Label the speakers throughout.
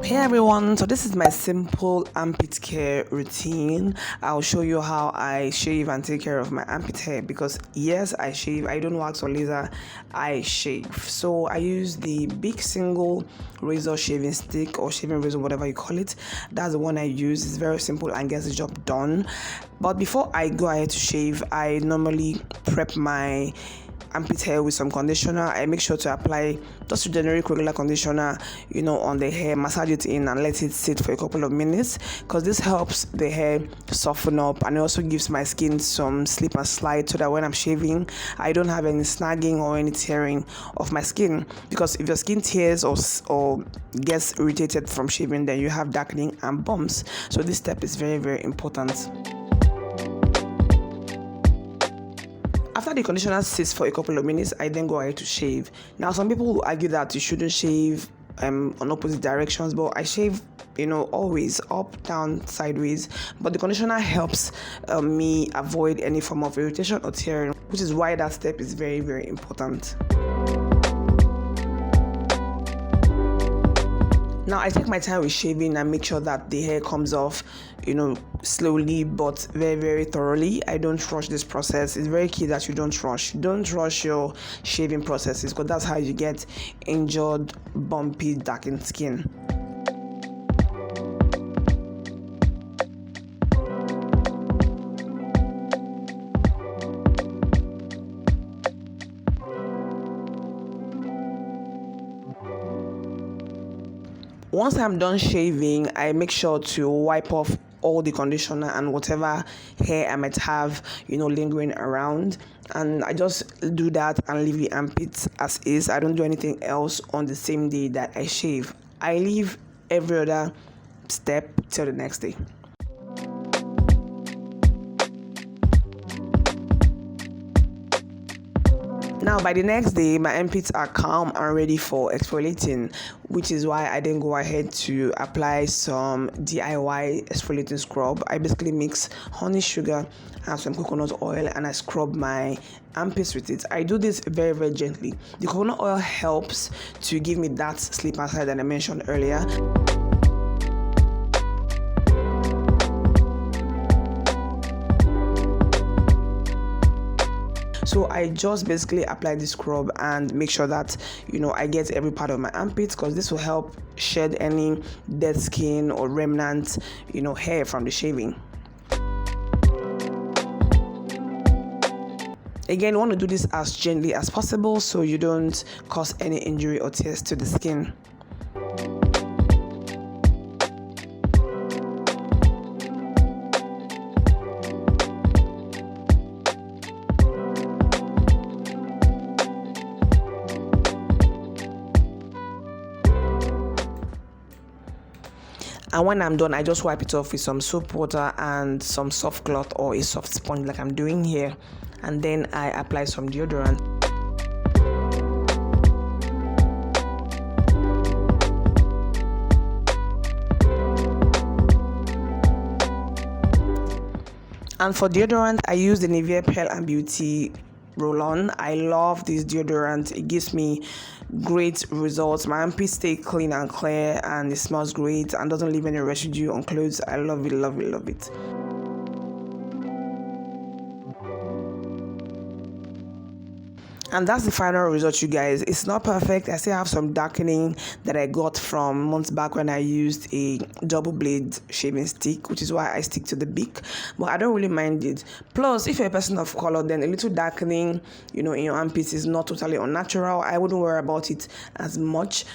Speaker 1: Hey everyone, so this is my simple armpit care routine. I'll show you how I shave and take care of my armpit hair because yes, I shave. I don't wax or laser, I shave. So I use the big single razor shaving stick or shaving razor, whatever you call it. That's the one I use. It's very simple and gets the job done. But before I go ahead to shave, I normally prep my armpit hair with some conditioner. I make sure to apply just a generic regular conditioner, on the hair, massage it in and let it sit for a couple of minutes because this helps the hair soften up and it also gives my skin some slip and slide so that when I'm shaving, I don't have any snagging or any tearing of my skin, because if your skin tears or gets irritated from shaving, then you have darkening and bumps. So this step is very, very important. After the conditioner sits for a couple of minutes, I then go ahead to shave. Now, some people will argue that you shouldn't shave on opposite directions, but I shave, always up, down, sideways. But the conditioner helps me avoid any form of irritation or tearing, which is why that step is very, very important. Now I take my time with shaving and make sure that the hair comes off, slowly but very, very thoroughly. I don't rush this process. It's very key that you don't rush. Don't rush your shaving processes because that's how you get injured, bumpy, darkened skin. Once I'm done shaving, I make sure to wipe off all the conditioner and whatever hair I might have, lingering around. And I just do that and leave the armpits as is. I don't do anything else on the same day that I shave. I leave every other step till the next day. Now, by the next day, my armpits are calm and ready for exfoliating, which is why I then go ahead to apply some D.I.Y exfoliating scrub. I basically mix honey, sugar, and some coconut oil, and I scrub my armpits with it. I do this very, very gently. The coconut oil helps to give me that slip and slide that I mentioned earlier. So I just basically apply the scrub and make sure that, I get every part of my armpits because this will help shed any dead skin or remnant, hair from the shaving. Again, you want to do this as gently as possible so you don't cause any injury or tears to the skin. And when I'm done, I just wipe it off with some soap water and some soft cloth or a soft sponge like I'm doing here. And then I apply some deodorant. And for deodorant, I use the Nivea Pearl and Beauty roll-on. I love this deodorant. It gives me great results. My armpits stay clean and clear and it smells great and doesn't leave any residue on clothes. I love it, love it, love it. And that's the final result, you guys. It's not perfect. I still have some darkening that I got from months back when I used a double blade shaving stick, which is why I stick to the beak. But I don't really mind it. Plus, if you're a person of color, then a little darkening, in your armpits is not totally unnatural. I wouldn't worry about it as much.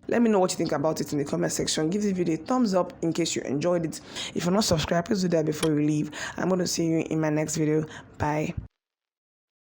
Speaker 1: Let me know what you think about it in the comment section. Give this video a thumbs up in case you enjoyed it. If you're not subscribed, please do that before you leave. I'm going to see you in my next video. Bye.